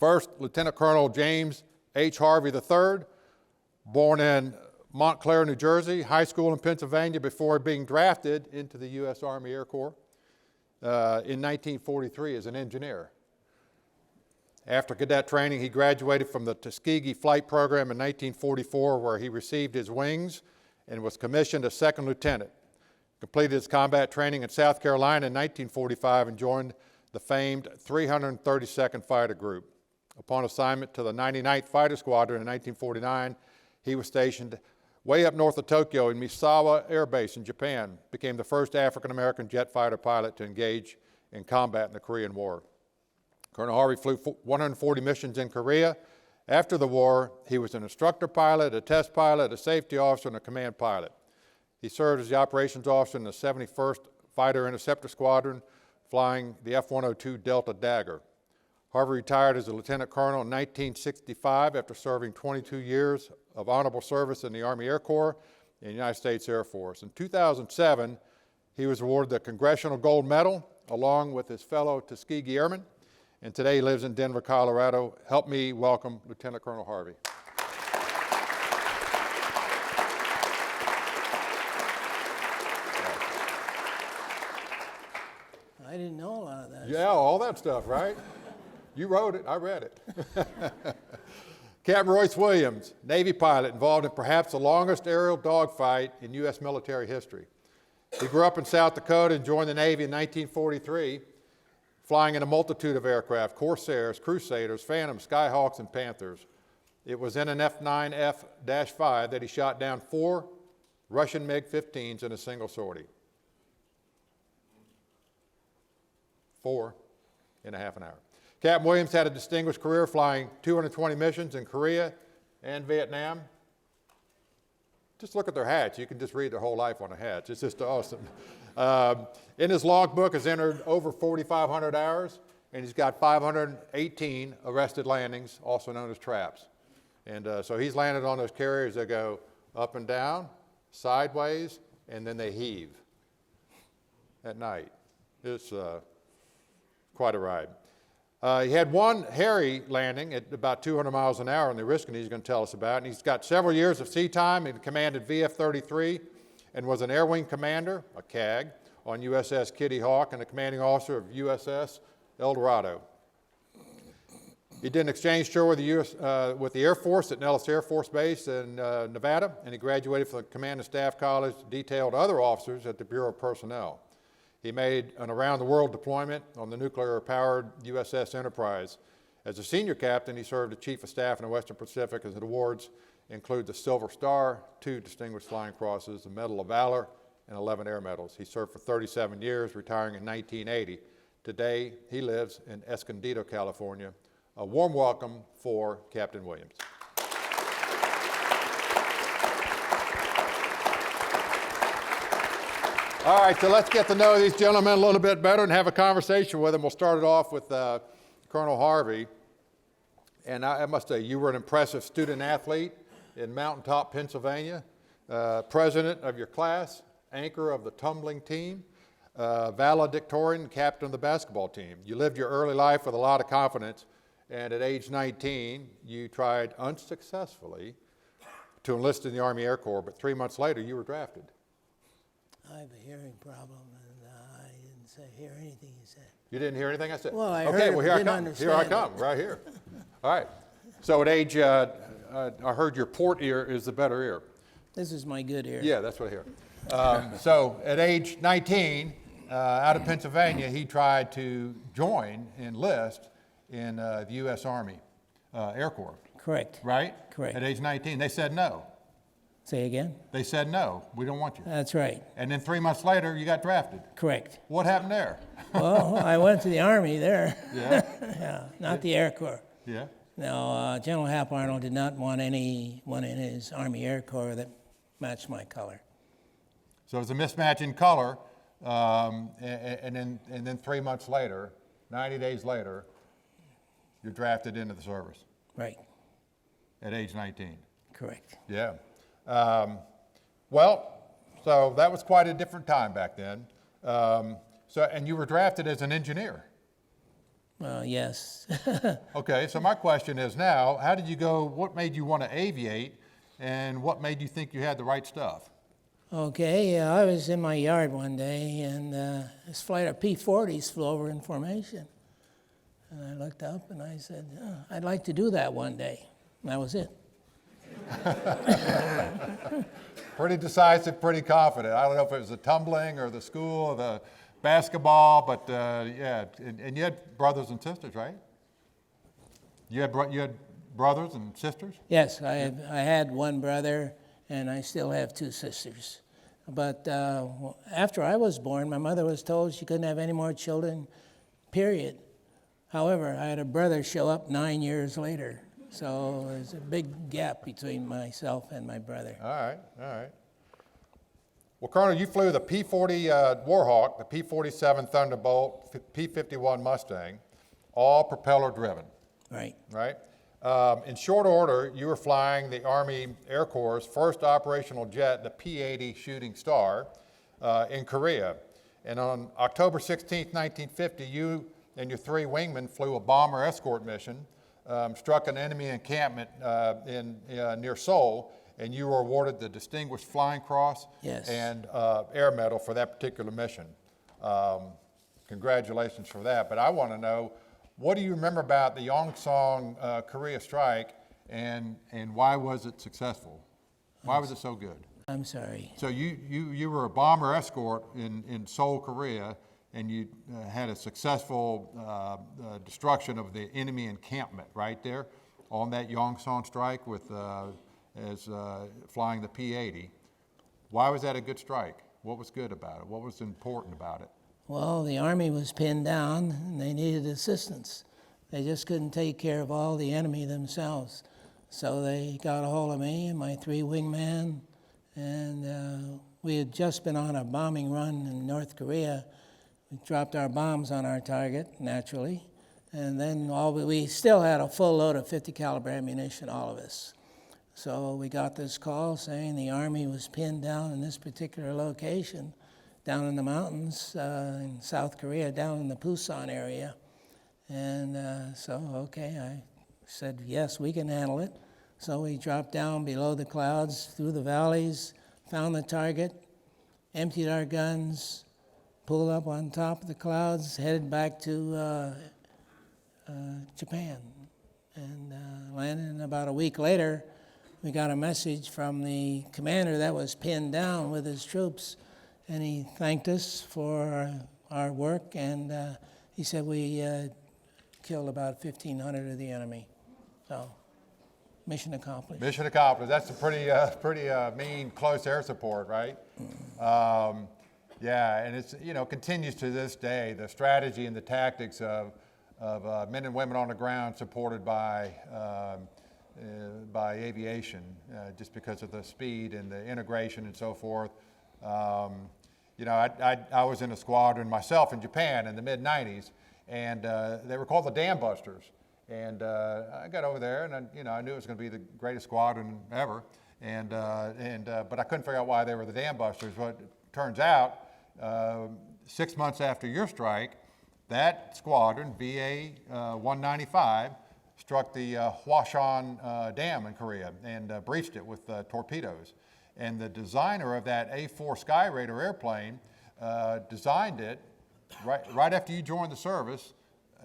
First, Lieutenant Colonel James H. Harvey III, born in Montclair, New Jersey, high school in Pennsylvania before being drafted into the U.S. Army Air Corps in 1943 as an engineer. After cadet training, he graduated from the Tuskegee Flight Program in 1944, where he received his wings and was commissioned as second lieutenant. Completed his combat training in South Carolina in 1945 and joined the famed 332nd Fighter Group. Upon assignment to the 99th Fighter Squadron in 1949, he was stationed way up north of Tokyo in Misawa Air Base in Japan, became the first African-American jet fighter pilot to engage in combat in the Korean War. Colonel Harvey flew 140 missions in Korea. After the war, he was an instructor pilot, a test pilot, a safety officer, and a command pilot. He served as the operations officer in the 71st Fighter Interceptor Squadron, flying the F-102 Delta Dagger. Harvey retired as a lieutenant colonel in 1965 after serving 22 years of honorable service in the Army Air Corps and the United States Air Force. In 2007, he was awarded the Congressional Gold Medal along with his fellow Tuskegee Airmen, and today he lives in Denver, Colorado. Help me welcome Lieutenant Colonel Harvey. I didn't know a lot of that. Yeah, all that stuff, right? You wrote it, I read it. Captain Royce Williams, Navy pilot, involved in perhaps the longest aerial dogfight in U.S. military history. He grew up in South Dakota and joined the Navy in 1943, flying in a multitude of aircraft: Corsairs, Crusaders, Phantoms, Skyhawks, and Panthers. It was in an F-9F-5 that he shot down 4 Russian MiG-15s in a single sortie. 4 in a half an hour. Captain Williams had a distinguished career flying 220 missions in Korea and Vietnam. Just look at their hats. You can just read their whole life on the hats. It's just awesome. In his logbook has entered over 4,500 hours, and he's got 518 arrested landings, also known as traps. And so he's landed on those carriers that go up and down, sideways, and then they heave at night. It's quite a ride. He had one hairy landing at about 200 miles an hour on the Oriskany he's going to tell us about, and he's got several years of sea time. He commanded VF-33 and was an Air Wing commander, a CAG, on USS Kitty Hawk and the commanding officer of USS El Dorado. He did an exchange tour with the Air Force at Nellis Air Force Base in Nevada, and he graduated from the Command and Staff College, detailed other officers at the Bureau of Personnel. He made an around-the-world deployment on the nuclear-powered USS Enterprise. As a senior captain, he served as Chief of Staff in the Western Pacific. His awards include the Silver Star, 2 Distinguished Flying Crosses, the Medal of Valor, and 11 Air Medals. He served for 37 years, retiring in 1980. Today, he lives in Escondido, California. A warm welcome for Captain Williams. All right, so let's get to know these gentlemen a little bit better and have a conversation with them. We'll start it off with Colonel Harvey. And I must say, you were an impressive student athlete in Mountaintop, Pennsylvania, president of your class, anchor of the tumbling team, valedictorian, captain of the basketball team. You lived your early life with a lot of confidence, and at age 19, you tried unsuccessfully to enlist in the Army Air Corps, but 3 months later, you were drafted. I have a hearing problem, and I didn't hear anything you said. You didn't hear anything I said? Well, I okay, heard well, it, here didn't I come. understand Here I it. come, right here. All right. So at age, I heard your port ear is the better ear. This is my good ear. Yeah, that's what I hear. So at age 19, out of Pennsylvania, he tried to enlist in the U.S. Army Air Corps. Correct. Right? Correct. At age 19, they said no. Say again? They said no, we don't want you. That's right. And then 3 months later, you got drafted. Correct. What happened there? Well, I went to the Army there. Yeah? Yeah, not the Air Corps. Yeah? No, General Hap Arnold did not want anyone in his Army Air Corps that matched my color. So it was a mismatch in color, and then 3 months later, 90 days later, you're drafted into the service. Right. At age 19. Correct. Yeah. Well, so that was quite a different time back then. And you were drafted as an engineer. Yes. Okay, so my question is now, how did you go, what made you want to aviate, and what made you think you had the right stuff? Okay, I was in my yard one day, and this flight of P-40s flew over in formation. And I looked up and I said, oh, I'd like to do that one day. And that was it. Pretty decisive, pretty confident. I don't know if it was the tumbling or the school or the basketball, but yeah, and you had brothers and sisters, right? You had brothers and sisters? Yes, I had one brother, and I still have two sisters. But after I was born, my mother was told she couldn't have any more children, period. However, I had a brother show up 9 years later, so there's a big gap between myself and my brother. All right, all right. Well, Colonel, you flew the P-40 Warhawk, the P-47 Thunderbolt, P-51 Mustang, all propeller driven. Right. Right? In short order, you were flying the Army Air Corps' first operational jet, the P-80 Shooting Star, in Korea. And on October 16, 1950, you and your three wingmen flew a bomber escort mission, struck an enemy encampment near Seoul, and you were awarded the Distinguished Flying Cross Yes. and Air Medal for that particular mission. Congratulations for that. But I want to know, what do you remember about the Yongsan Korea strike, and why was it successful? Why was it so good? I'm sorry. So you were a bomber escort in Seoul, Korea, and you had a successful destruction of the enemy encampment right there on that Yongsan strike with flying the P-80. Why was that a good strike? What was good about it? What was important about it? Well, the Army was pinned down, and they needed assistance. They just couldn't take care of all the enemy themselves. So they got a hold of me and my three wingmen, and we had just been on a bombing run in North Korea. We dropped our bombs on our target, naturally, and then we still had a full load of 50 caliber ammunition, all of us. So we got this call saying the Army was pinned down in this particular location, down in the mountains in South Korea, down in the Pusan area. And okay, I said, yes, we can handle it. So we dropped down below the clouds, through the valleys, found the target, emptied our guns, pulled up on top of the clouds, headed back to Japan. And landed, and about a week later, we got a message from the commander that was pinned down with his troops, and he thanked us for our work, and he said we killed about 1,500 of the enemy. So, mission accomplished. Mission accomplished. That's a pretty mean close air support, right? Yeah, and it's continues to this day. The strategy and the tactics of men and women on the ground supported by aviation, just because of the speed and the integration and so forth. I was in a squadron myself in Japan in the mid-90s, and they were called the Dam Busters. And I got over there, and I knew it was going to be the greatest squadron ever. But I couldn't figure out why they were the Dam Busters. But it turns out, 6 months after your strike, that squadron, VA 195, struck the Hwashan Dam in Korea and breached it with torpedoes. And the designer of that A-4 Sky Raider airplane designed it right after you joined the service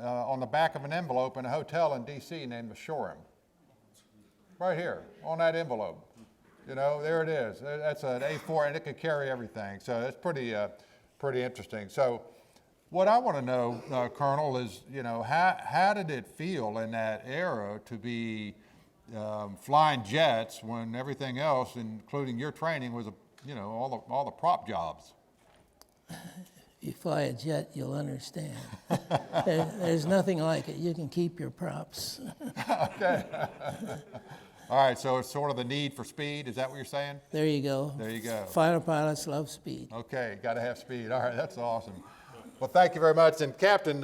on the back of an envelope in a hotel in D.C. named the Shoreham. Right here, on that envelope. There it is. That's an A4, and it could carry everything. So that's pretty interesting. So what I want to know, Colonel, is, how did it feel in that era to be flying jets when everything else, including your training, was all the prop jobs? If you fly a jet, you'll understand. There's nothing like it. You can keep your props. Okay. All right, so it's sort of the need for speed. Is that what you're saying? There you go. There you go. Fighter pilots love speed. Okay, got to have speed. All right, that's awesome. Well, thank you very much. And Captain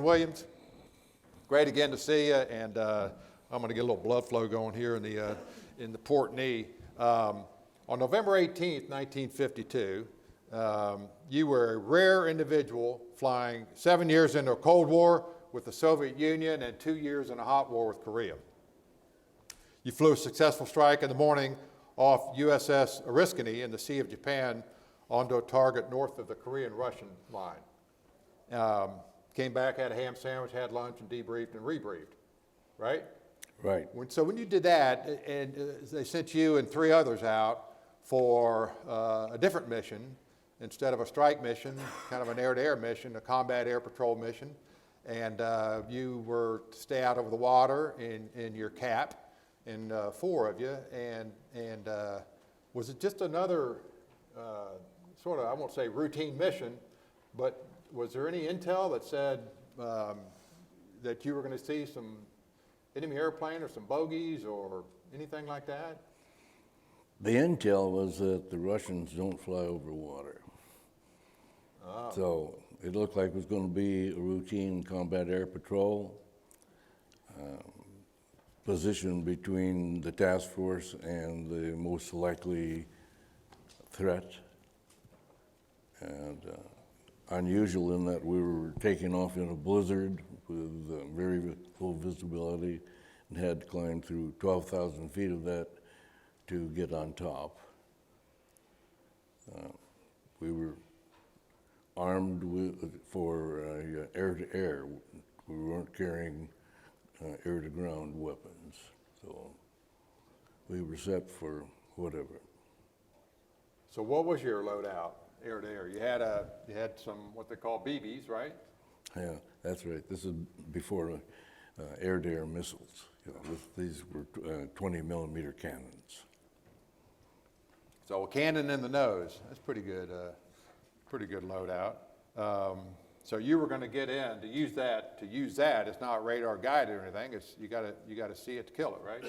Williams, great again to see you. And I'm going to get a little blood flow going here in the port knee. On November 18th, 1952, you were a rare individual flying 7 years into a Cold War with the Soviet Union and 2 years in a hot war with Korea. You flew a successful strike in the morning off USS Oriskany in the Sea of Japan onto a target north of the Korean-Russian line. Came back, had a ham sandwich, had lunch, and debriefed and rebriefed, right? Right. So when you did that, and they sent you and 3 others out for a different mission, instead of a strike mission, kind of an air-to-air mission, a combat air patrol mission, and you were to stay out over the water in your cap, and 4 of you, and was it just another sort of, I won't say routine mission, but was there any intel that said that you were going to see some enemy airplane or some bogeys or anything like that? The intel was that the Russians don't fly over water. Oh. So it looked like it was going to be a routine combat air patrol, positioned between the task force and the most likely threat. And unusual in that we were taking off in a blizzard with very low visibility and had to climb through 12,000 feet of that to get on top. We were armed for air-to-air. We weren't carrying air-to-ground weapons, so we were set for whatever. So what was your loadout, air-to-air? You had some what they call BBs, right? Yeah, that's right. This is before air-to-air missiles. You know, these were 20 millimeter cannons. So a cannon in the nose. That's pretty good loadout. So you were going to get in to use that. It's not radar guided or anything. It's you got to see it to kill it, right?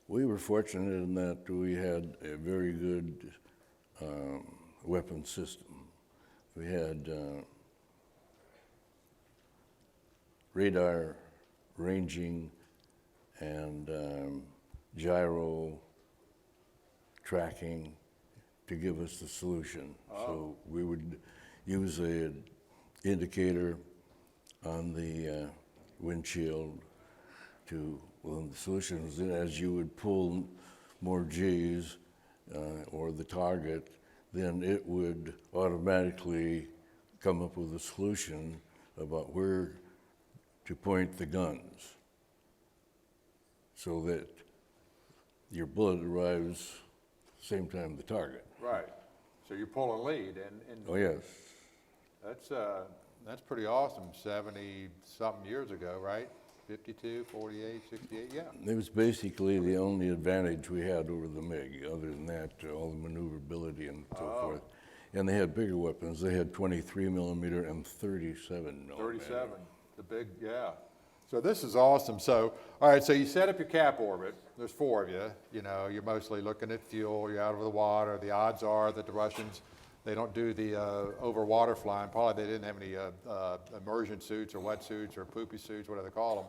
We were fortunate in that we had a very good weapon system. We had radar ranging and gyro tracking to give us the solution. Oh. So we would use an indicator on the windshield well, the solution was as you would pull more G's or the target, then it would automatically come up with a solution about where to point the guns so that your bullet arrives same time the target. Right. So you're pulling lead, and Oh yes. That's pretty awesome. 70-something years ago, right? 52, 48, 68, yeah. It was basically the only advantage we had over the MiG. Other than that, all the maneuverability and so forth. And they had bigger weapons. They had 23 millimeter and 37 millimeter. 37, the big, yeah. So this is awesome. So, all right, so you set up your cap orbit. There's 4 of you. You know, you're mostly looking at fuel. You're out over the water. The odds are that the Russians, they don't do the over water flying. Probably they didn't have any immersion suits or wetsuits or poopy suits, whatever they call them.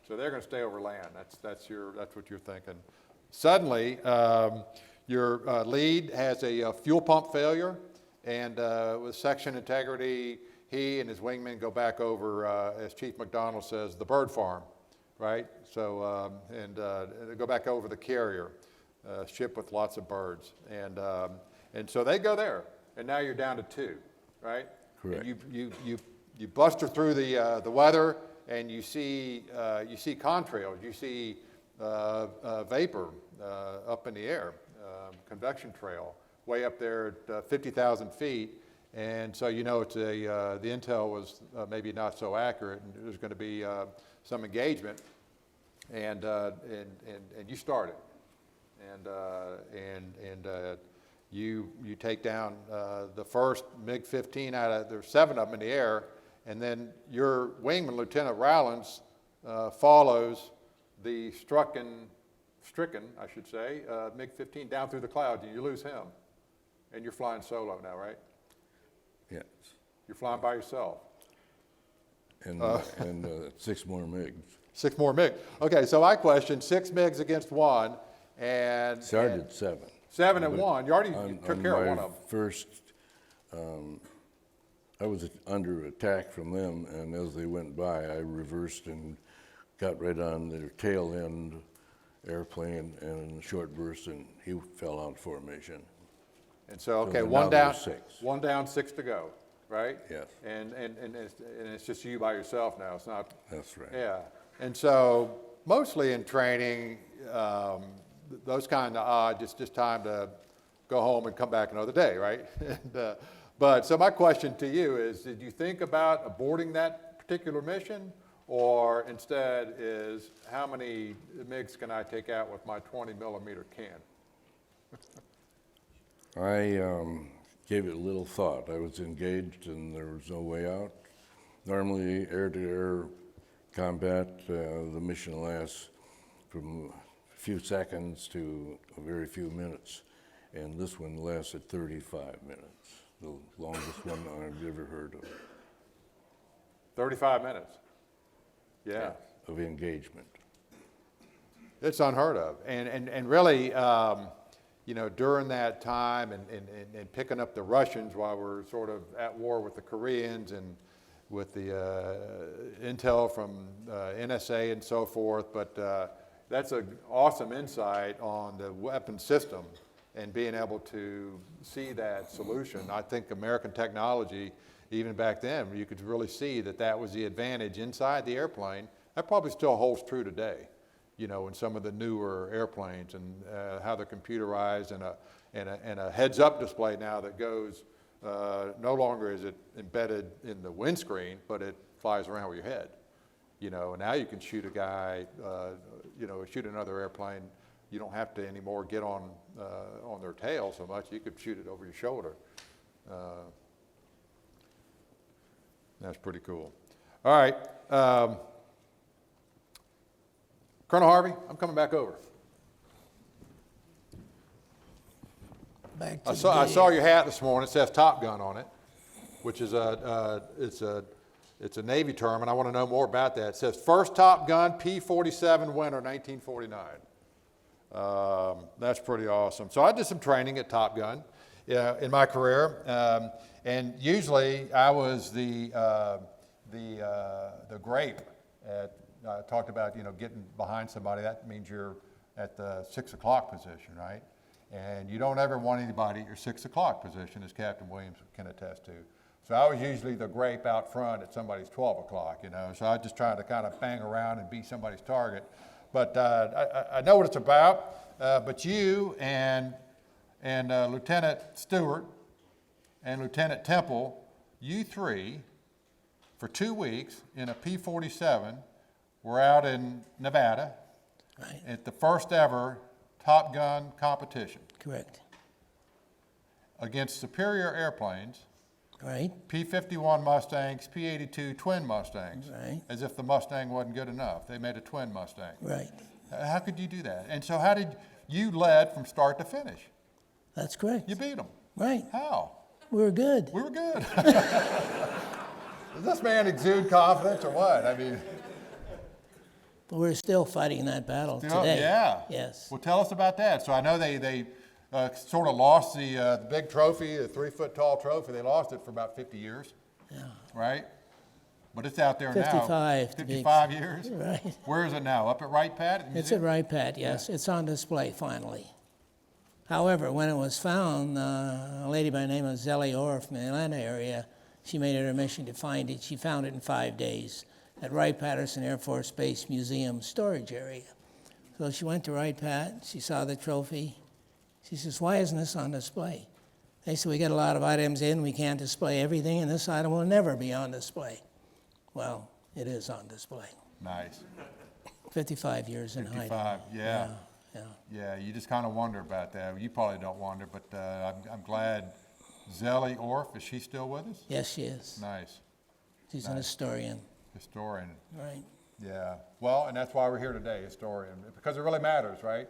So they're going to stay over land. That's what you're thinking. Suddenly, your lead has a fuel pump failure, and with section integrity, he and his wingmen go back over, as Chief McDonald says, the bird farm, right? So, they go back over the carrier, ship with lots of birds. And so they go there, and now you're down to 2, right? Correct. And you buster through the weather, and you see contrails, you see vapor up in the air, convection trail, way up there at 50,000 feet. And so you know it's the intel was maybe not so accurate, and there's going to be some engagement, and you start it, and you take down the first MiG-15 out of there's 7 of them in the air, and then your wingman, Lieutenant Rowlands, follows the stricken, I should say, MiG-15 down through the clouds, and you lose him, and you're flying solo now, right? Yes. You're flying by yourself. And 6 more MiGs. 6 more MiG. Okay, so I question 6 MiGs against 1, and Started at 7. 7 and 1. You already took care of one of them. First I was under attack from them, and as they went by, I reversed and got right on their tail end airplane and in a short burst, and he fell out of formation. And so, okay, now one there's down, 6. 1 down, 6 to go, right? Yes. And it's just you by yourself now. It's not. That's right. Yeah. And so mostly in training, those kind of odds, it's just time to go home and come back another day, right? But so my question to you is, did you think about aborting that particular mission, or instead is how many MiGs can I take out with my 20 millimeter can? I gave it a little thought. I was engaged and there was no way out. Normally, air-to-air combat, the mission lasts from a few seconds to a very few minutes. And this one lasted 35 minutes, the longest one I've ever heard of. 35 minutes. Yeah. Of engagement. It's unheard of. And really, you know, during that time and picking up the Russians while we're sort of at war with the Koreans and with the intel from NSA and so forth, but that's an awesome insight on the weapon system and being able to see that solution. I think American technology, even back then, you could really see that that was the advantage inside the airplane. That probably still holds true today, you know, in some of the newer airplanes and how they're computerized and a heads-up display now that goes, no longer is it embedded in the windscreen, but it flies around with your head. You know, and now you can shoot a guy, you know, shoot another airplane. You don't have to anymore get on their tail so much. You could shoot it over your shoulder. That's pretty cool. All right. Colonel Harvey, I'm coming back over. Back to I saw your hat this morning. It says Top Gun on it, which is it's a Navy term, and I want to know more about that. It says first Top Gun, P-47 winter, 1949. That's pretty awesome. So I did some training at Top Gun in my career, and usually I was the grape. I talked about, you know, getting behind somebody. That means you're at the 6 o'clock position, right? And you don't ever want anybody at your 6 o'clock position, as Captain Williams can attest to. So I was usually the grape out front at somebody's 12 o'clock, you know. So I was just trying to kind of bang around and be somebody's target. But I know what it's about. But you and Lieutenant Stewart and Lieutenant Temple, you three, for 2 weeks in a P-47, were out in Nevada Right. at the first ever Top Gun competition Correct. against superior airplanes, Right. P-51 Mustangs, P-82 twin Mustangs, Right. as if the Mustang wasn't good enough. They made a twin Mustang. Right. How could you do that? And so how did you led from start to finish? That's correct. You beat them. Right. How? We were good. We were good. Does this man exude confidence or what? I mean, But we're still fighting that battle you know, today. yeah. Yes. Well, tell us about that. So I know they sort of lost the big trophy, the 3-foot-tall trophy. They lost it for about 50 years. Yeah. Right? But it's out there 55 now. to be 55 years? Right. Where is it now? Up at Wright Pat? At the It's museum? at Wright Pat, yes. It's on display finally. However, when it was found, a lady by the name of Zellie Orr from the Atlanta area, she made it her mission to find it. She found it in 5 days at Wright-Patterson Air Force Base Museum storage area. So she went to Wright Pat, she saw the trophy. She says, why isn't this on display? They said, we get a lot of items in, we can't display everything, and this item will never be on display. Well, it is on display. Nice. 55 years in hiding. 55, yeah. Yeah. Yeah, you just kind of wonder about that. You probably don't wonder, but I'm glad. Zellie Orff, is she still with us? Yes, she is. Nice. She's an historian. Historian. Right. Yeah. Well, and that's why we're here today, historian, because it really matters, right?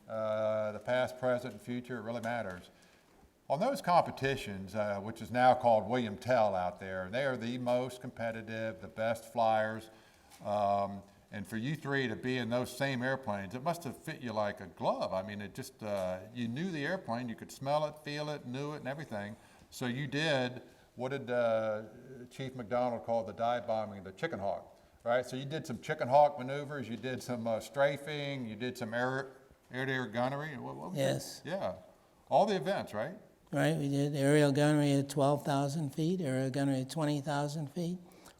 The past, present, and future, it really matters. On those competitions, which is now called William Tell out there, they are the most competitive, the best flyers. And for you three to be in those same airplanes, it must have fit you like a glove. I mean, it just, you knew the airplane, you could smell it, feel it, knew it, and everything. So you did what did Chief McDonald call the dive bombing, the chicken hawk, right? So you did some chicken hawk maneuvers, you did some strafing, you did some air-to-air gunnery. What was Yes. it? Yeah, all the events, right? Right, we did aerial gunnery at 12,000 feet, aerial gunnery at 20,000 feet,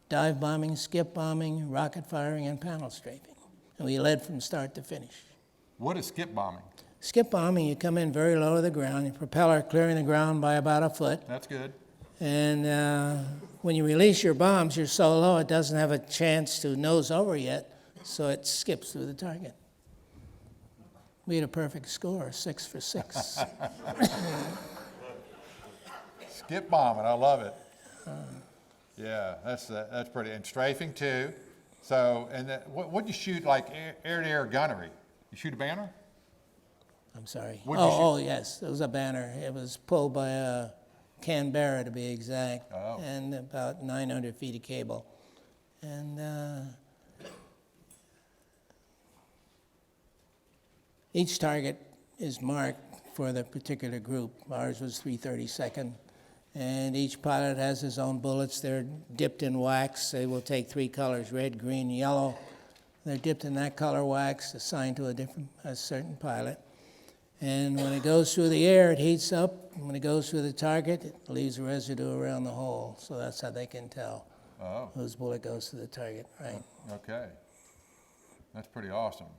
dive bombing, skip bombing, rocket firing, and panel strafing. And we led from start to finish. What is skip bombing? Skip bombing, you come in very low to the ground, your propeller clearing the ground by about a foot. That's good. And when you release your bombs, you're so low it doesn't have a chance to nose over yet, so it skips through the target. We had a perfect score, 6 for 6. Skip bombing, I love it. Yeah, that's pretty, and strafing too. So, and what'd you shoot, like air-to-air gunnery? You shoot a banner? I'm sorry. What'd you shoot? Oh, yes, it was a banner. It was pulled by a Canberra, to be exact, Oh. and about 900 feet of cable. And each target is marked for the particular group. Ours was 332nd. And each pilot has his own bullets. They're dipped in wax. They will take 3 colors, red, green, yellow. They're dipped in that color wax, assigned to a certain pilot. And when it goes through the air, it heats up. And when it goes through the target, it leaves residue around the hole. So that's how they can tell whose bullet goes to the target, right? Okay. That's pretty awesome.